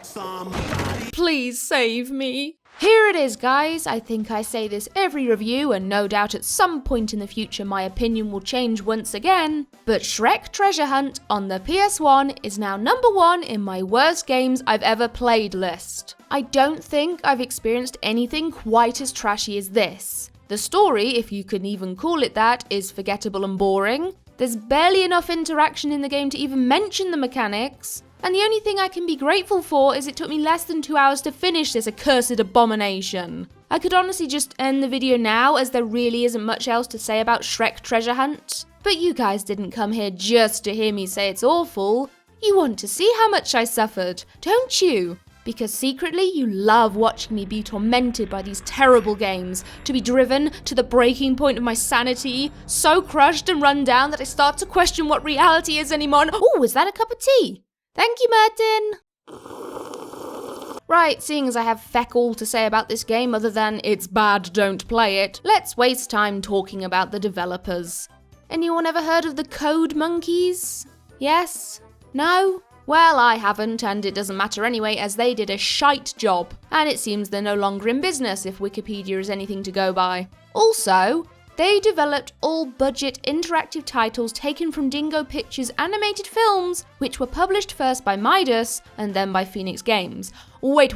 Somebody. Please save me. Here it is, guys. I think I say this every review, and no doubt at some point in the future my opinion will change once again, but Shrek Treasure Hunt on the PS1 is now number 1 in my worst games I've ever played list. I don't think I've experienced anything quite as trashy as this. The story, if you can even call it that, is forgettable and boring. There's barely enough interaction in the game to even mention the mechanics. And the only thing I can be grateful for is it took me less than 2 hours to finish this accursed abomination. I could honestly just end the video now, as there really isn't much else to say about Shrek Treasure Hunt. But you guys didn't come here just to hear me say it's awful. You want to see how much I suffered, don't you? Because secretly you love watching me be tormented by these terrible games, to be driven to the breaking point of my sanity, so crushed and run down that I start to question what reality is anymore. Oh, is that a cup of tea? Thank you, Martin! Right, seeing as I have feck all to say about this game other than it's bad, don't play it, let's waste time talking about the developers. Anyone ever heard of the Code Monkeys? Yes? No? Well, I haven't, and it doesn't matter anyway, as they did a shite job. And it seems they're no longer in business, if Wikipedia is anything to go by. Also, they developed all-budget interactive titles taken from Dingo Pictures' animated films, which were published first by Midas and then by Phoenix Games. Wait.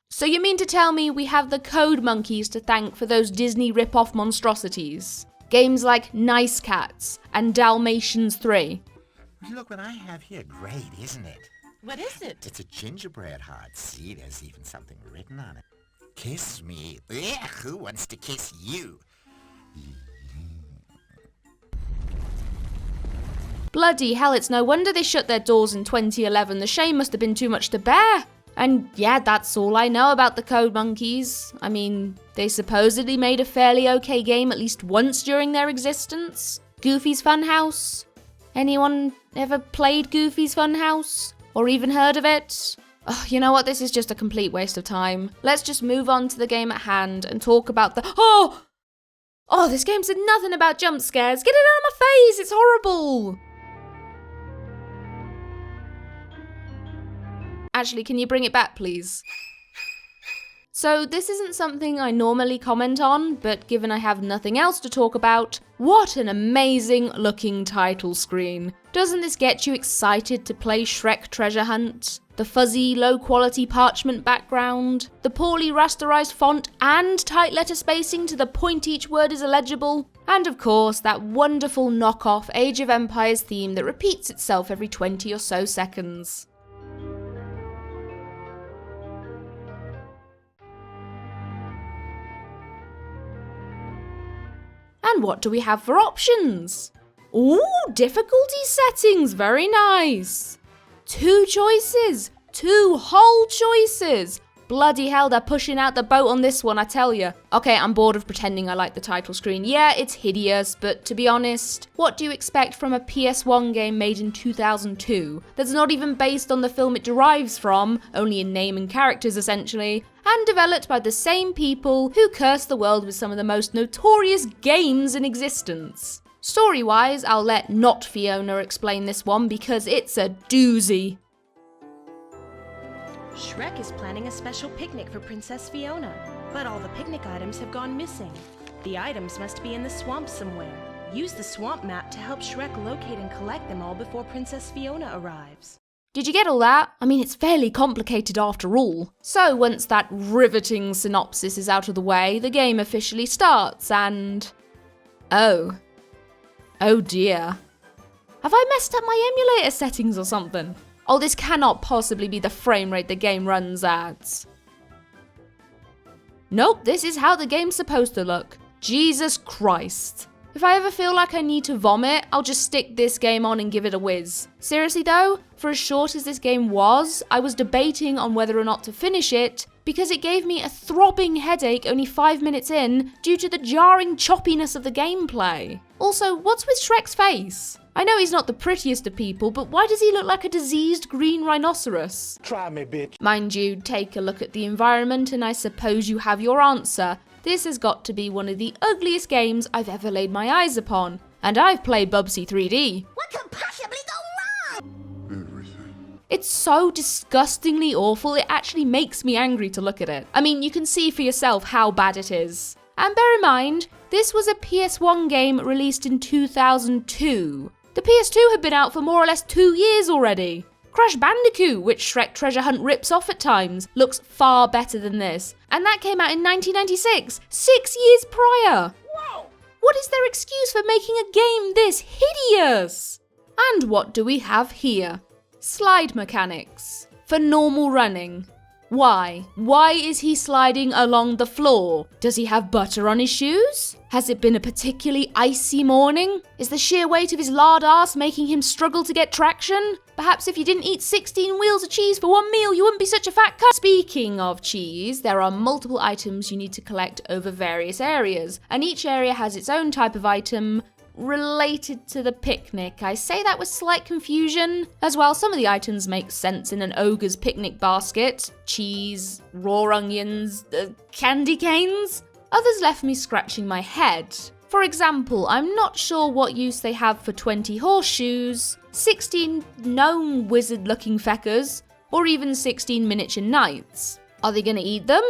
So you mean to tell me we have the Code Monkeys to thank for those Disney rip-off monstrosities? Games like Nice Cats and Dalmatians 3. Look what I have here. Great, isn't it? What is it? It's a gingerbread heart. See, there's even something written on it. Kiss me. Ugh, who wants to kiss you? Bloody hell, it's no wonder they shut their doors in 2011. The shame must have been too much to bear. And yeah, that's all I know about the Code Monkeys. I mean, they supposedly made a fairly okay game at least once during their existence. Goofy's Funhouse? Anyone ever played Goofy's Funhouse? Or even heard of it? Oh, you know what, this is just a complete waste of time. Let's just move on to the game at hand and talk about the— Oh, this game said nothing about jump scares. Get it out of my face, it's horrible. Actually, can you bring it back, please? So this isn't something I normally comment on, but given I have nothing else to talk about, what an amazing looking title screen. Doesn't this get you excited to play Shrek Treasure Hunt? The fuzzy, low-quality parchment background, the poorly rasterized font and tight letter spacing to the point each word is illegible, and of course that wonderful knockoff Age of Empires theme that repeats itself every 20 or so seconds. And what do we have for options? Ooh, difficulty settings, very nice. 2 choices, 2 whole choices. Bloody hell, they're pushing out the boat on this one, I tell you. Okay, I'm bored of pretending I like the title screen. Yeah, it's hideous, but to be honest, what do you expect from a PS1 game made in 2002 that's not even based on the film it derives from, only in name and characters essentially, and developed by the same people who cursed the world with some of the most notorious games in existence? Story-wise, I'll let not Fiona explain this one because it's a doozy. Shrek is planning a special picnic for Princess Fiona, but all the picnic items have gone missing. The items must be in the swamp somewhere. Use the swamp map to help Shrek locate and collect them all before Princess Fiona arrives. Did you get all that? I mean, it's fairly complicated after all. So once that riveting synopsis is out of the way, the game officially starts and— Oh dear. Have I messed up my emulator settings or something? Oh, this cannot possibly be the frame rate the game runs at. Nope, this is how the game's supposed to look. Jesus Christ. If I ever feel like I need to vomit, I'll just stick this game on and give it a whiz. Seriously though, for as short as this game was, I was debating on whether or not to finish it because it gave me a throbbing headache only 5 minutes in due to the jarring choppiness of the gameplay. Also, what's with Shrek's face? I know he's not the prettiest of people, but why does he look like a diseased green rhinoceros? Try me, bitch. Mind you, take a look at the environment and I suppose you have your answer. This has got to be one of the ugliest games I've ever laid my eyes upon. And I've played Bubsy 3D. What could possibly go wrong? Everything It's so disgustingly awful, it actually makes me angry to look at it. I mean, you can see for yourself how bad it is. And bear in mind, this was a PS1 game released in 2002. The PS2 had been out for more or less 2 years already. Crash Bandicoot, which Shrek Treasure Hunt rips off at times, looks far better than this. And that came out in 1996, 6 years prior. Whoa! What is their excuse for making a game this hideous? And what do we have here? Slide mechanics. For normal running. Why? Why is he sliding along the floor? Does he have butter on his shoes? Has it been a particularly icy morning? Is the sheer weight of his lard ass making him struggle to get traction? Perhaps if you didn't eat 16 wheels of cheese for one meal, you wouldn't be such a fat cunt. Speaking of cheese, there are multiple items you need to collect over various areas, and each area has its own type of item related to the picnic. I say that with slight confusion. As well, some of the items make sense in an ogre's picnic basket. Cheese, raw onions, candy canes. Others left me scratching my head. For example, I'm not sure what use they have for 20 horseshoes, 16 gnome wizard-looking feckers, or even 16 miniature knights. Are they gonna eat them?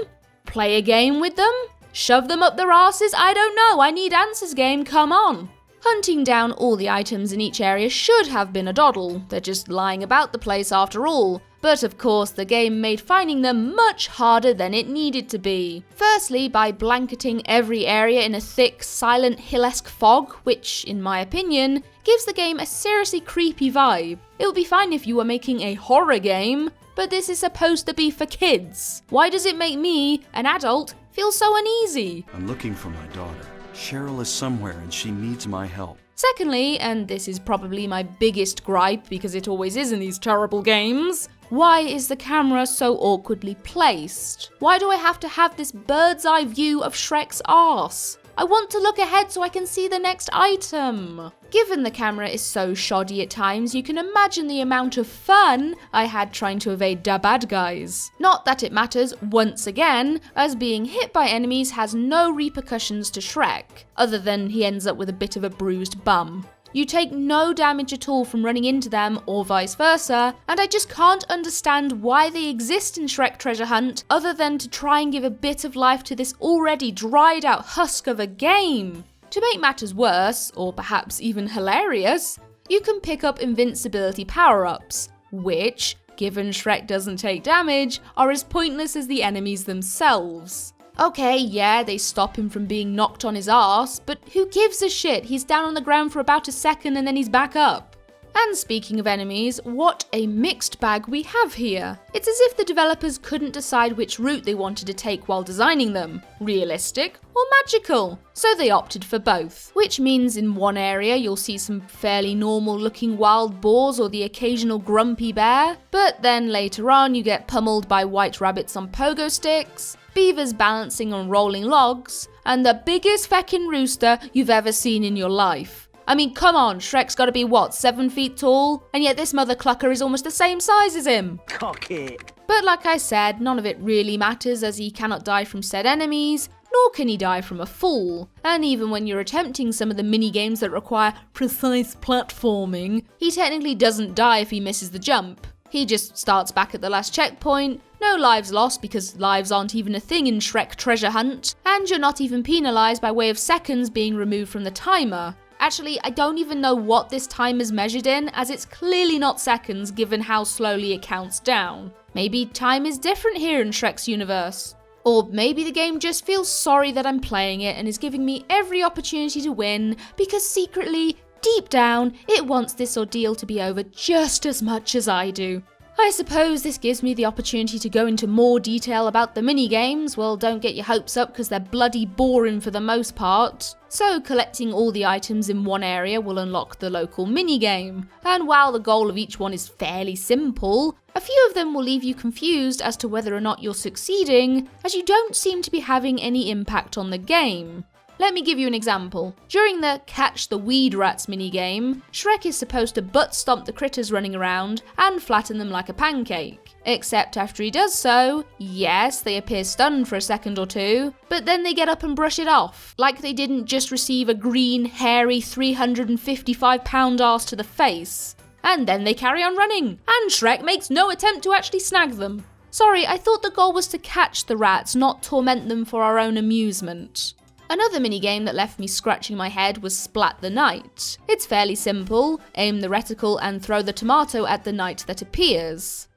Play a game with them? Shove them up their asses? I don't know, I need answers, game, come on. Hunting down all the items in each area should have been a doddle, they're just lying about the place after all. But of course the game made finding them much harder than it needed to be. Firstly, by blanketing every area in a thick, Silent Hill-esque fog, which, in my opinion, gives the game a seriously creepy vibe. It would be fine if you were making a horror game, but this is supposed to be for kids. Why does it make me, an adult, feel so uneasy? I'm looking for my daughter. Cheryl is somewhere and she needs my help. Secondly, and this is probably my biggest gripe because it always is in these terrible games, why is the camera so awkwardly placed? Why do I have to have this bird's eye view of Shrek's arse? I want to look ahead so I can see the next item. Given the camera is so shoddy at times, you can imagine the amount of fun I had trying to evade da bad guys. Not that it matters, once again, as being hit by enemies has no repercussions to Shrek, other than he ends up with a bit of a bruised bum. You take no damage at all from running into them, or vice versa, and I just can't understand why they exist in Shrek Treasure Hunt other than to try and give a bit of life to this already dried out husk of a game. To make matters worse, or perhaps even hilarious, you can pick up invincibility power-ups, which, given Shrek doesn't take damage, are as pointless as the enemies themselves. Okay, yeah, they stop him from being knocked on his arse, but who gives a shit? He's down on the ground for about a second and then he's back up. And speaking of enemies, what a mixed bag we have here. It's as if the developers couldn't decide which route they wanted to take while designing them, realistic or magical. So they opted for both, which means in one area you'll see some fairly normal looking wild boars or the occasional grumpy bear, but then later on you get pummeled by white rabbits on pogo sticks, beavers balancing on rolling logs, and the biggest feckin' rooster you've ever seen in your life. I mean, come on, Shrek's gotta be what, 7 feet tall? And yet this mother clucker is almost the same size as him. Cock it. But like I said, none of it really matters as he cannot die from said enemies, nor can he die from a fall. And even when you're attempting some of the mini-games that require precise platforming, he technically doesn't die if he misses the jump. He just starts back at the last checkpoint, no lives lost because lives aren't even a thing in Shrek Treasure Hunt, and you're not even penalised by way of seconds being removed from the timer. Actually, I don't even know what this timer's measured in, as it's clearly not seconds given how slowly it counts down. Maybe time is different here in Shrek's universe. Or maybe the game just feels sorry that I'm playing it and is giving me every opportunity to win because secretly, deep down, it wants this ordeal to be over just as much as I do. I suppose this gives me the opportunity to go into more detail about the mini-games. Well, don't get your hopes up because they're bloody boring for the most part. So collecting all the items in one area will unlock the local mini-game. And while the goal of each one is fairly simple, a few of them will leave you confused as to whether or not you're succeeding, as you don't seem to be having any impact on the game. Let me give you an example. During the Catch the Weed Rats minigame, Shrek is supposed to butt stomp the critters running around and flatten them like a pancake. Except after he does so, yes, they appear stunned for a second or two, but then they get up and brush it off, like they didn't just receive a green, hairy, 355-pound ass to the face. and then they carry on running, and Shrek makes no attempt to actually snag them. Sorry, I thought the goal was to catch the rats, not torment them for our own amusement. Another minigame that left me scratching my head was Splat the Knight. It's fairly simple: aim the reticle and throw the tomato at the knight that appears.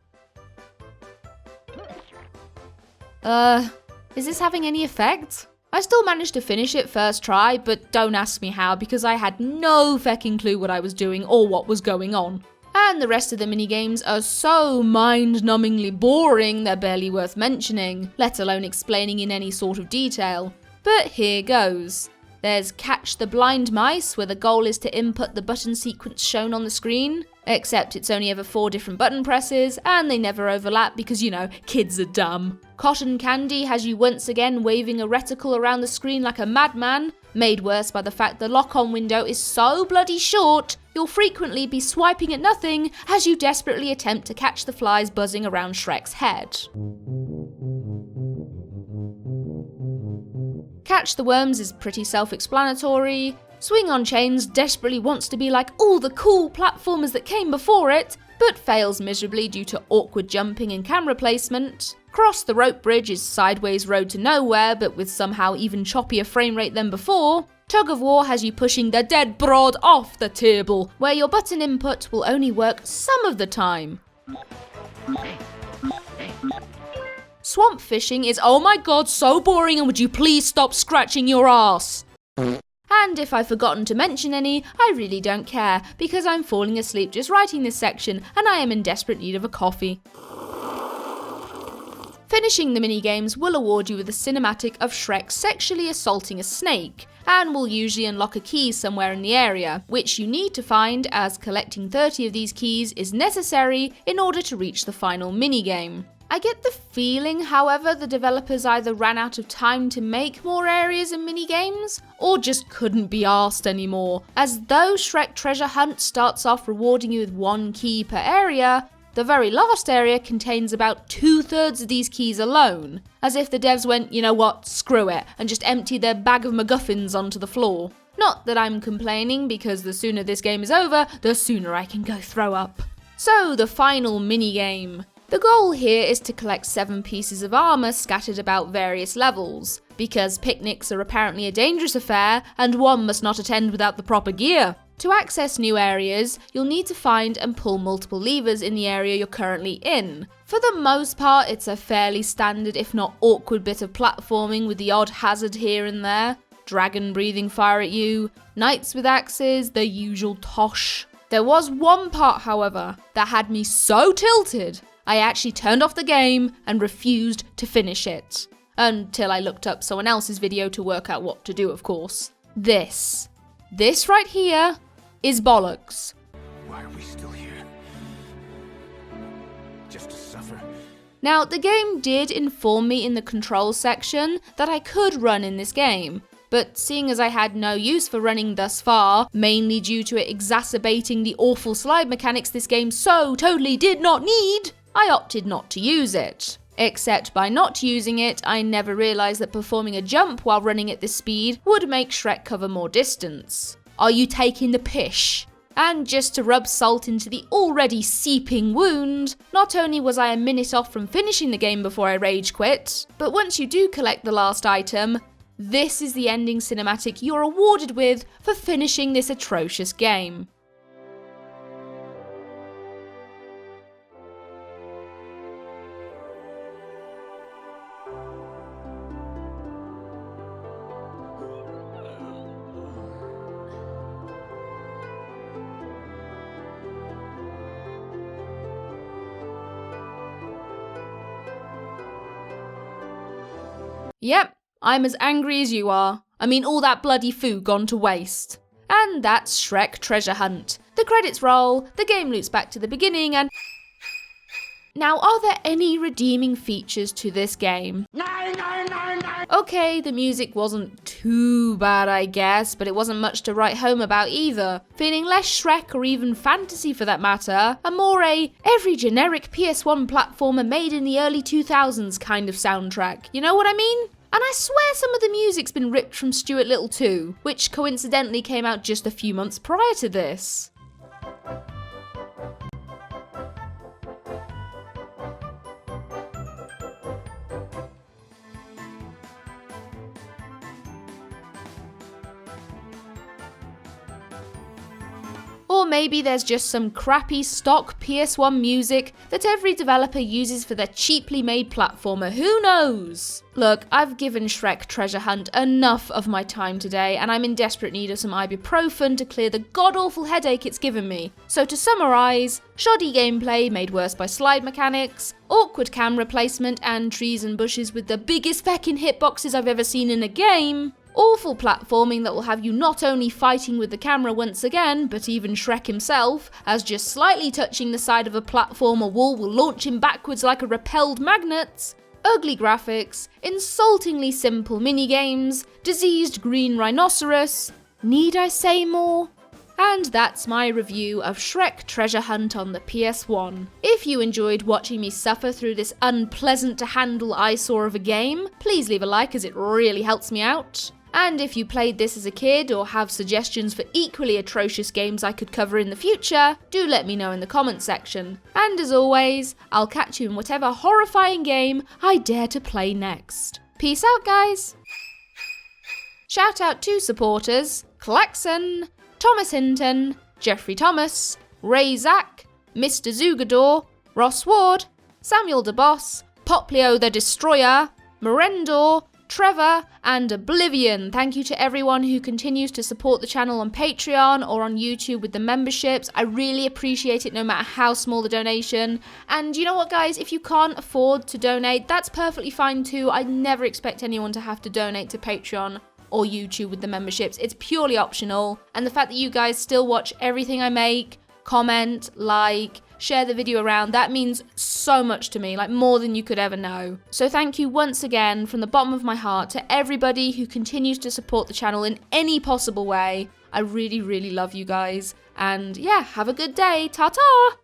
Is this having any effect? I still managed to finish it first try, but don't ask me how because I had no fecking clue what I was doing or what was going on. And the rest of the minigames are so mind-numbingly boring they're barely worth mentioning, let alone explaining in any sort of detail. But here goes. There's Catch the Blind Mice, where the goal is to input the button sequence shown on the screen, except it's only ever 4 different button presses, and they never overlap because, you know, kids are dumb. Cotton Candy has you once again waving a reticle around the screen like a madman, made worse by the fact the lock-on window is so bloody short, you'll frequently be swiping at nothing as you desperately attempt to catch the flies buzzing around Shrek's head. Catch the Worms is pretty self-explanatory. Swing on Chains desperately wants to be like all the cool platformers that came before it, but fails miserably due to awkward jumping and camera placement. Cross the Rope Bridge is sideways road to nowhere, but with somehow even choppier frame rate than before. Tug of War has you pushing the dead broad off the table, where your button input will only work some of the time. Swamp Fishing is, oh my god, so boring, and would you please stop scratching your ass? And if I've forgotten to mention any, I really don't care, because I'm falling asleep just writing this section and I am in desperate need of a coffee. Finishing the minigames will award you with a cinematic of Shrek sexually assaulting a snake, and will usually unlock a key somewhere in the area, which you need to find as collecting 30 of these keys is necessary in order to reach the final minigame. I get the feeling, however, the developers either ran out of time to make more areas and minigames, or just couldn't be arsed anymore, as though Shrek Treasure Hunt starts off rewarding you with 1 key per area, the very last area contains about 2/3 of these keys alone, as if the devs went, you know what, screw it, and just emptied their bag of MacGuffins onto the floor. Not that I'm complaining, because the sooner this game is over, the sooner I can go throw up. So, the final minigame. The goal here is to collect 7 pieces of armour scattered about various levels, because picnics are apparently a dangerous affair, and one must not attend without the proper gear. To access new areas, you'll need to find and pull multiple levers in the area you're currently in. For the most part, it's a fairly standard if not awkward bit of platforming with the odd hazard here and there. Dragon breathing fire at you, knights with axes, the usual tosh. There was one part, however, that had me so tilted, I actually turned off the game and refused to finish it. Until I looked up someone else's video to work out what to do, of course. This right here is bollocks. Why are we still here? Just to suffer? Now, the game did inform me in the control section that I could run in this game, but seeing as I had no use for running thus far, mainly due to it exacerbating the awful slide mechanics this game so totally did not need, I opted not to use it. Except by not using it, I never realised that performing a jump while running at this speed would make Shrek cover more distance. Are you taking the pish? And just to rub salt into the already seeping wound, not only was I a minute off from finishing the game before I rage quit, but once you do collect the last item, this is the ending cinematic you're awarded with for finishing this atrocious game. Yep, I'm as angry as you are. I mean, all that bloody food gone to waste. And that's Shrek Treasure Hunt. The credits roll, the game loops back to the beginning, and... Now, are there any redeeming features to this game? No. Okay, the music wasn't too bad, I guess, but it wasn't much to write home about either. Feeling less Shrek or even fantasy for that matter, and more every generic PS1 platformer made in the early 2000s kind of soundtrack. You know what I mean? And I swear some of the music's been ripped from Stuart Little too, which coincidentally came out just a few months prior to this. Or maybe there's just some crappy stock PS1 music that every developer uses for their cheaply made platformer, who knows? Look, I've given Shrek Treasure Hunt enough of my time today, and I'm in desperate need of some ibuprofen to clear the god-awful headache it's given me. So to summarise, shoddy gameplay made worse by slide mechanics, awkward camera placement and trees and bushes with the biggest feckin' hitboxes I've ever seen in a game, awful platforming that will have you not only fighting with the camera once again, but even Shrek himself, as just slightly touching the side of a platform or wall will launch him backwards like a repelled magnet, ugly graphics, insultingly simple minigames, diseased green rhinoceros. Need I say more? And that's my review of Shrek Treasure Hunt on the PS1. If you enjoyed watching me suffer through this unpleasant to handle eyesore of a game, please leave a like as it really helps me out. And if you played this as a kid or have suggestions for equally atrocious games I could cover in the future, do let me know in the comments section. And as always, I'll catch you in whatever horrifying game I dare to play next. Peace out, guys! Shout out to supporters Klaxon, Thomas Hinton, Jeffrey Thomas, Ray Zack, Mr. Zugador, Ross Ward, Samuel DeBoss, Poplio the Destroyer, Merendor, Trevor, and Oblivion. Thank you to everyone who continues to support the channel on Patreon or on YouTube with the memberships. I really appreciate it no matter how small the donation. And you know what, guys? If you can't afford to donate, that's perfectly fine too. I never expect anyone to have to donate to Patreon or YouTube with the memberships. It's purely optional. And the fact that you guys still watch everything I make, comment, like, share the video around, that means so much to me, like more than you could ever know. So thank you once again from the bottom of my heart to everybody who continues to support the channel in any possible way. I really, really love you guys. And yeah, have a good day. Ta-ta!